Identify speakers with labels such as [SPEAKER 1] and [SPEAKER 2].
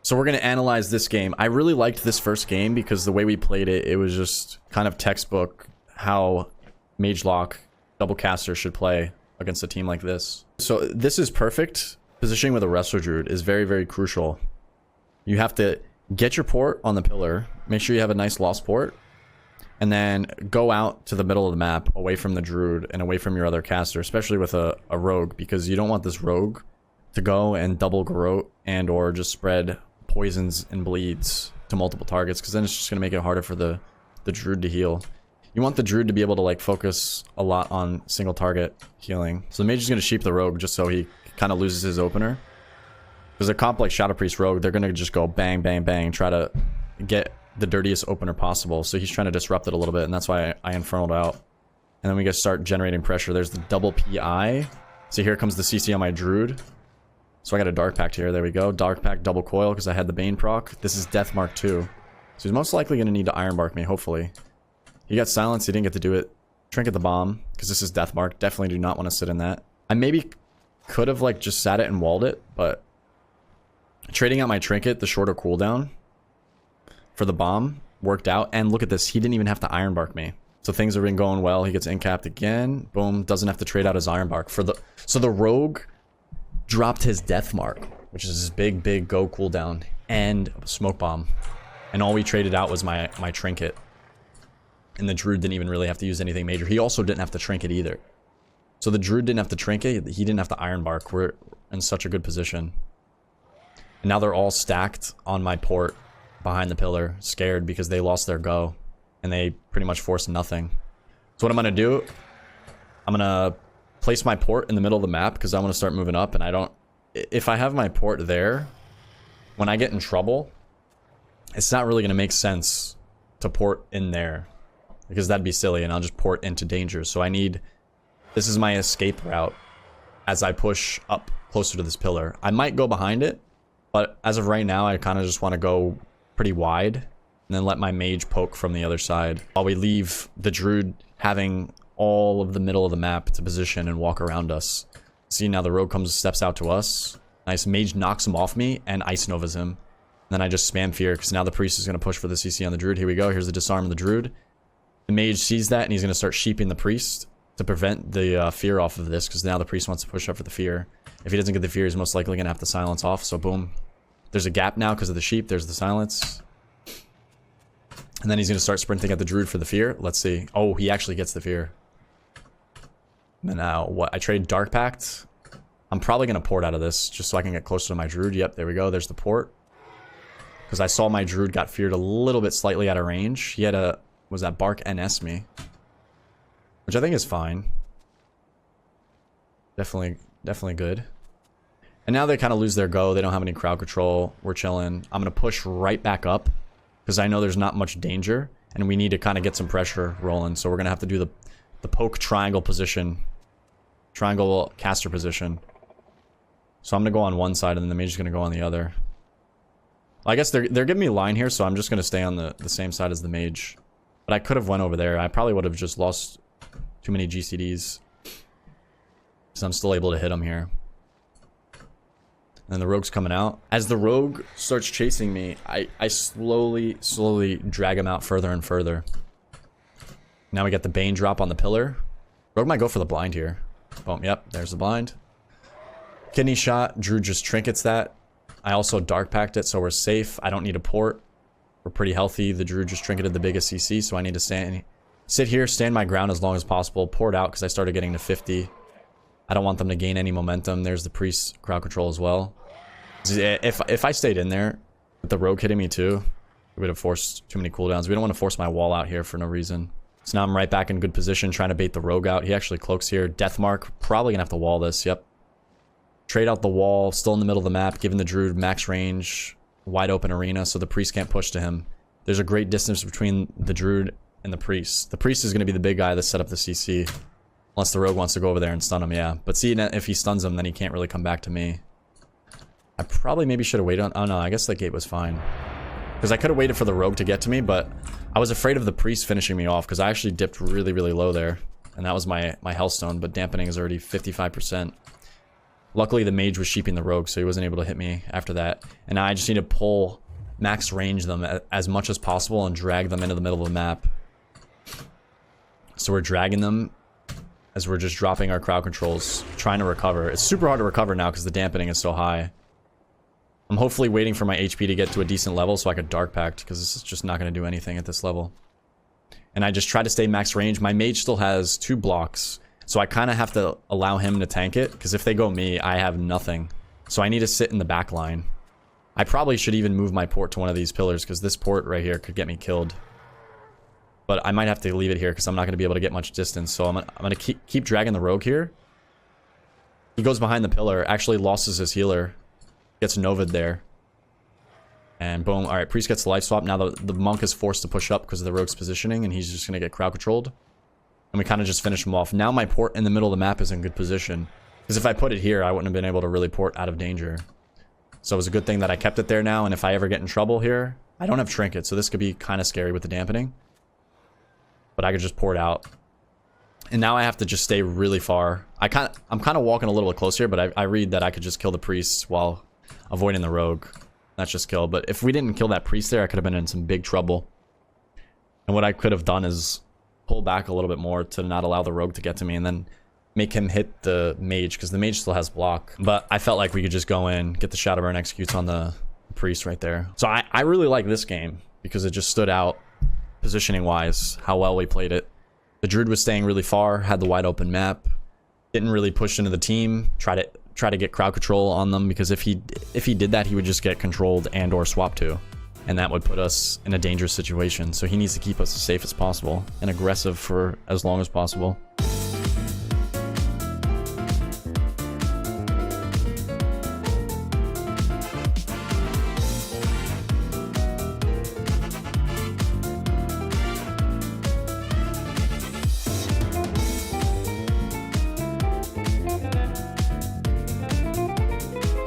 [SPEAKER 1] So we're going to analyze this game. I really liked this first game because the way we played it, it was just kind of textbook how Mage Lock double caster should play against a team like this. So this is perfect. Positioning with a Wrestler Druid is very, very crucial. You have to get your port on the pillar, make sure you have a nice lost port, and then go out to the middle of the map away from the Druid and away from your other caster, especially with a rogue, because you don't want this rogue to go and double garrote and or just spread poisons and bleeds to multiple targets, because then it's just going to make it harder for the Druid to heal. You want the Druid to be able to like focus a lot on single target healing. So the mage is going to sheep the rogue just so he kind of loses his opener. Because a comp like Shadow Priest Rogue, they're going to just go bang, bang, bang, try to get the dirtiest opener possible. So he's trying to disrupt it a little bit, and that's why I Infernal'd out. And then we get to start generating pressure. There's the double PI. So here comes the CC on my Druid. So I got a Dark Pact here. There we go. Dark Pact double coil because I had the Bane proc. This is Death Mark 2. So he's most likely going to need to Iron Bark me, hopefully. He got silenced. He didn't get to do it. Trinket the bomb because this is Death Mark. Definitely do not want to sit in that. I maybe could have like just sat it and walled it, but trading out my Trinket, the shorter cooldown for the bomb, worked out. And look at this. He didn't even have to Iron Bark me. So things have been going well. He gets incapped again. Boom. Doesn't have to trade out his Iron Bark. So the Rogue dropped his Death Mark, which is his big, big go cooldown, and Smoke Bomb. And all we traded out was my Trinket. And the Druid didn't even really have to use anything major. He also didn't have to Trinket either. So the Druid didn't have to Trinket. He didn't have to Iron Bark. We're in such a good position. And now they're all stacked on my port behind the pillar, scared because they lost their go. And they pretty much forced nothing. So what I'm going to do, I'm going to place my port in the middle of the map because I want to start moving up. And I don't... If I have my port there, when I get in trouble, it's not really going to make sense to port in there. Because that'd be silly, and I'll just port into danger. So I need... This is my escape route as I push up closer to this pillar. I might go behind it, but as of right now, I kind of just want to go pretty wide and then let my mage poke from the other side while we leave the Druid having all of the middle of the map to position and walk around us. See, now the rogue steps out to us. Nice. Mage knocks him off me and Ice Novas him. And then I just spam fear because now the priest is going to push for the CC on the Druid. Here we go. Here's the disarm of the Druid. The mage sees that and he's going to start sheeping the priest to prevent the fear off of this, because now the priest wants to push up for the fear. If he doesn't get the fear, he's most likely going to have to silence off. So boom. There's a gap now because of the sheep. There's the silence. And then he's going to start sprinting at the Druid for the fear. Let's see. Oh, he actually gets the fear. And now what? I trade Dark Pact. I'm probably going to port out of this just so I can get closer to my Druid. Yep, there we go. There's the port. Because I saw my Druid got feared a little bit slightly out of range. He had a... Was that Bark NS me? Which I think is fine. Definitely good. And now they kind of lose their go. They don't have any crowd control. We're chilling. I'm going to push right back up because I know there's not much danger and we need to kind of get some pressure rolling. So we're going to have to do the poke triangle position. Triangle caster position. So I'm going to go on one side and then the mage is going to go on the other. I guess they're giving me a line here, so I'm just going to stay on the same side as the mage. But I could have went over there. I probably would have just lost too many GCDs. So I'm still able to hit him here. And the rogue's coming out. As the rogue starts chasing me, I slowly drag him out further and further. Now we get the Bane drop on the pillar. Rogue might go for the blind here. Boom, yep, there's the blind. Kidney shot. Drew just trinkets that. I also Dark Packed it, so we're safe. I don't need a port. We're pretty healthy. The Druid just trinketed the biggest CC, so I need to sit here, stand my ground as long as possible, port out because I started getting to 50. I don't want them to gain any momentum. There's the priest crowd control as well. If I stayed in there with the rogue hitting me too, it would have forced too many cooldowns. We don't want to force my wall out here for no reason. So now I'm right back in good position trying to bait the rogue out. He actually cloaks here. Death Mark. Probably going to have to wall this. Yep. Trade out the wall. Still in the middle of the map. Giving the Druid max range. Wide open arena so the priest can't push to him. There's a great distance between the Druid and the priest. The priest is going to be the big guy that set up the CC. Unless the rogue wants to go over there and stun him, yeah. But see, if he stuns him, then he can't really come back to me. I probably maybe should have waited on... Oh no, I guess that gate was fine. Because I could have waited for the rogue to get to me, but I was afraid of the priest finishing me off because I actually dipped really, really low there. And that was my health stone, but dampening is already 55%. Luckily, the mage was sheeping the rogue, so he wasn't able to hit me after that. And now I just need to pull max range them as much as possible and drag them into the middle of the map. So we're dragging them as we're just dropping our crowd controls, trying to recover. It's super hard to recover now because the dampening is so high. I'm hopefully waiting for my HP to get to a decent level so I could Dark Pact, because this is just not going to do anything at this level. And I just try to stay max range. My mage still has 2 blocks, so I kind of have to allow him to tank it, because if they go me, I have nothing. So I need to sit in the back line. I probably should even move my port to one of these pillars, because this port right here could get me killed. But I might have to leave it here, because I'm not going to be able to get much distance. So I'm gonna keep dragging the rogue here. He goes behind the pillar, actually loses his healer. Gets Nova'd there. And boom. Alright, priest gets the life swap. Now the monk is forced to push up because of the rogue's positioning, and he's just going to get crowd controlled. And we kind of just finish him off. Now my port in the middle of the map is in good position. Because if I put it here, I wouldn't have been able to really port out of danger. So it was a good thing that I kept it there now, and if I ever get in trouble here, I don't have trinket, so this could be kind of scary with the dampening. But I could just port out. And now I have to just stay really far. I'm kind of walking a little bit closer here, but I read that I could just kill the priest while avoiding the rogue. That's just kill. But if we didn't kill that priest there, I could have been in some big trouble. And what I could have done is pull back a little bit more to not allow the rogue to get to me, and then make him hit the mage, because the mage still has block. But I felt like we could just go in, get the Shadowburn executes on the priest right there. So I really like this game, because it just stood out positioning wise, how well we played it. The druid was staying really far, had the wide open map, didn't really push into the team, try to get crowd control on them, because if he did that, he would just get controlled and or swap to, and that would put us in a dangerous situation. So he needs to keep us as safe as possible and aggressive for as long as possible.